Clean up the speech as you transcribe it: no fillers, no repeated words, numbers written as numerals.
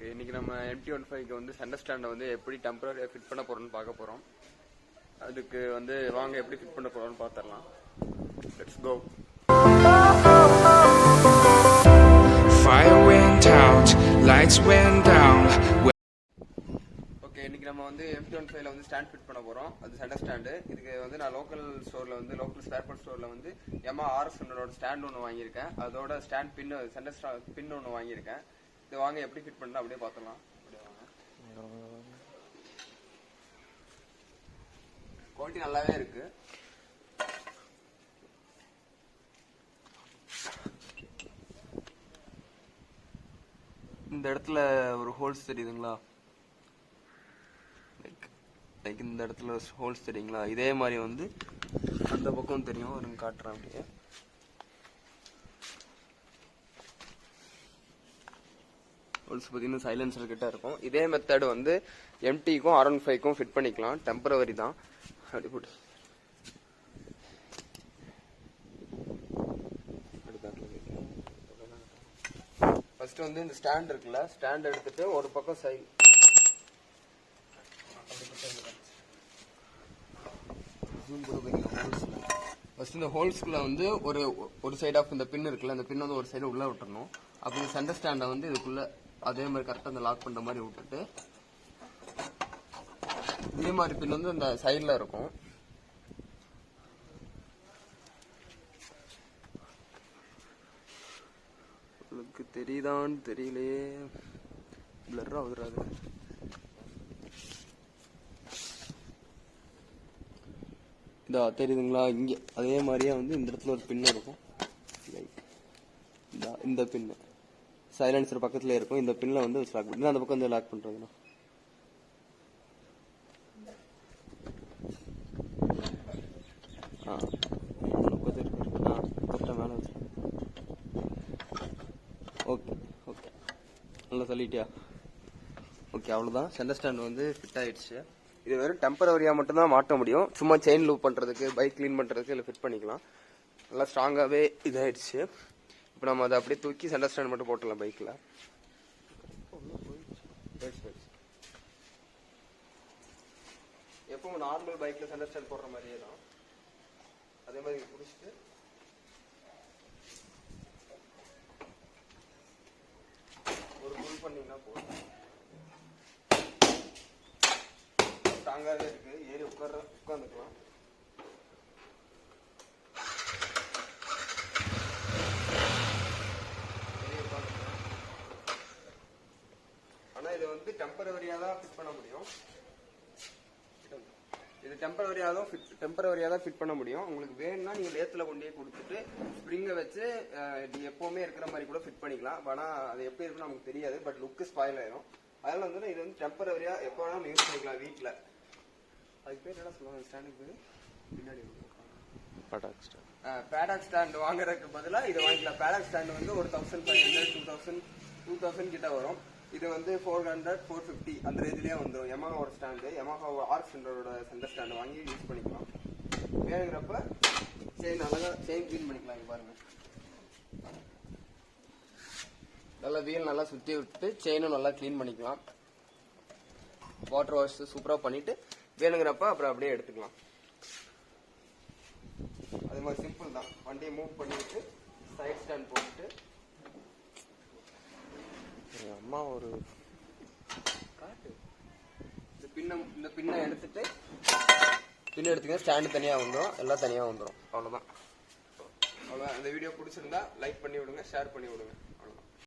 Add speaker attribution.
Speaker 1: Okay, இன்னைக்கு நம்ம MT-15க்கு வந்து சென்டர் ஸ்டாண்டை வந்து எப்படி டெம்பரரியாக ஃபிட் பண்ண போறோம்னு பார்க்க போறோம். அதுக்கு வந்து வாங்க எப்படி ஃபிட் பண்ண போறோம்னு பார்த்துடலாம். Let's go. Fire went out, lights went down. Okay, இன்னைக்கு நம்ம வந்து MT-15ல வந்து ஸ்டாண்ட் ஃபிட் பண்ண போறோம். அது சென்டர் ஸ்டாண்டு. இதுக்கு வந்து நான் லோக்கல் ஸ்பேர் பார்ட் ஸ்டோர்ல வந்து Yamaha RS100 ஸ்டாண்ட் ஒன்று வாங்கியிருக்கேன். அதோட ஸ்டாண்ட் பின் சென்டர் பின் ஒன்று வாங்கியிருக்கேன். இது வாங்க எப்படி ஃபிட் பண்ணலாம் அப்படியே பார்த்துடலாம். குவாலிட்டி நல்லாவே இருக்கு. இந்த இடத்துல ஒரு ஹோல்ஸ் தெரியுதுங்களா? லைக் இந்த இடத்துல ஹோல்ஸ் தெரியுங்களா? இதே மாதிரி வந்து அந்த பக்கம் தெரியும். ஒரு காட்டுறேன் அப்படியே. ஹோல்ஸ் பார்த்தீங்கன்னா சைலன்சர் கிட்ட இருக்கும். இதே மெத்தட் வந்து MT-க்கும் R15க்கும் ஃபிட் பண்ணிக்கலாம். டெம்பரவரி தான். அப்படி போட்டு ஃபர்ஸ்ட் வந்து இந்த ஸ்டாண்ட் இருக்குல்ல, ஸ்டாண்ட் எடுத்துட்டு ஒரு பக்கம் சைடு ஃபர்ஸ்ட் இந்த ஹோல்ஸ்குள்ள வந்து ஒரு சைடு ஆஃப் இந்த பின் இருக்குல்ல, அந்த பின் வந்து ஒரு சைடு உள்ள விட்டுறணும். அப்படி சென்டர் ஸ்டாண்டை வந்து இதுக்குள்ள அதே மாதிரி கரெக்டாக அந்த லாக் பண்ற மாதிரி விட்டுட்டு, இதே மாதிரி பின் வந்து இந்த சைட்ல இருக்கும். உங்களுக்கு தெரியுதான்னு தெரியலையே, பிளர் ஆகுறாது. இதா தெரியுதுங்களா? இங்க அதே மாதிரியே வந்து இந்த இடத்துல ஒரு பின் இருக்கும். இந்த பின்னு சைலன்சர் பக்கத்துல இருக்கும். இந்த பின்ல வந்து லாக் பண்ணி அந்த பக்கம் வந்து லாக் பண்றதுன்னா ஓகே ஓகே, நல்லா சொல்லிட்டியா? ஓகே, அவ்வளோதான். சென்டர் ஸ்டாண்ட் வந்து ஃபிட் ஆயிடுச்சு. இது வெறும் டெம்பரவரியாக மட்டும்தான் மாட்ட முடியும். சும்மா செயின் லூப் பண்ணுறதுக்கு, பைக் க்ளீன் பண்ணுறதுக்கு இல்லை ஃபிட் பண்ணிக்கலாம். நல்லா ஸ்ட்ராங்காகவே இதாகிடுச்சு. இப்போ நம்ம அதை அப்படியே தூக்கி சென்டர் ஸ்டாண்ட் மட்டும் போட்டுடலாம் பைக்கில். எப்பவும் நார்மல் பைக்கில் சென்டர் ஸ்டாண்ட் போடுற மாதிரியே தான். அதே மாதிரி பிடிச்சிட்டு ஒரு புல் பண்ணிங்கன்னா போதும். ஸ்ட்ராங்காகவே இருக்கு. ஏறி உட்காந்துக்கலாம். ஆனா இது வந்து டெம்பரவரியா தான் ஃபிட் பண்ண முடியும். இது டெம்பரவரியா தான் ஃபிட் பண்ண முடியும். உங்களுக்கு வேணும்னா நீங்க லேத்துல கொண்டே கொடுத்துட்டு ஸ்ப்ரிங்கை வச்சு எப்பவுமே இருக்கிற மாதிரி கூட ஃபிட் பண்ணிக்கலாம். ஆனா அது எப்படி இருக்குன்னு நமக்கு தெரியாது. பட் லுக்கு ஸ்பாயில் ஆயிரும். அதனால வந்து இது வந்து டெம்பரவரியா எப்போ வேணாலும் யூஸ் பண்ணிக்கலாம் வீட்டில். அதுக்கு பேர் என்ன சொல்லுவாங்க? ஸ்டாண்டுக்கு பேர் பின்னாடி பேடாக் ஸ்டாண்ட் வாங்குறதுக்கு பதிலாக இதை வாங்கிக்கலாம். பேடாக் ஸ்டாண்ட் வந்து ஒரு 1500 2000 கிட்ட வரும். இது வந்து 400 450 அந்த ரேஞ்சிலேயே வந்துடும். Yamaha ஒரு stand, Yamaha RS100 centre stand வாங்கி யூஸ் பண்ணிக்கலாம். வேணுங்கிறப்ப செயின் க்ளீன் பண்ணிக்கலாம். இங்க பாருங்க, நல்லா வீல் நல்லா சுற்றி விட்டு செயினும் நல்லா க்ளீன் பண்ணிக்கலாம். வாட்டர் வாஷ் சூப்பராக பண்ணிட்டு வேணுங்கிறப்ப அப்புறம் அப்படியே எடுத்துக்கலாம். அதே மாதிரி சிம்பிள் தான். வண்டியை மூவ் பண்ணிட்டு சைட் ஸ்டாண்ட் போட்டுட்டு அம்மா ஒரு காட்டு இந்த பின்னை எடுத்துக்க. ஸ்டாண்டு தனியாக வந்துடும், எல்லாம் தனியாக வந்துடும். அவ்வளோதான். அந்த வீடியோ பிடிச்சிருந்தா லைக் பண்ணி விடுங்க, ஷேர் பண்ணி விடுங்க.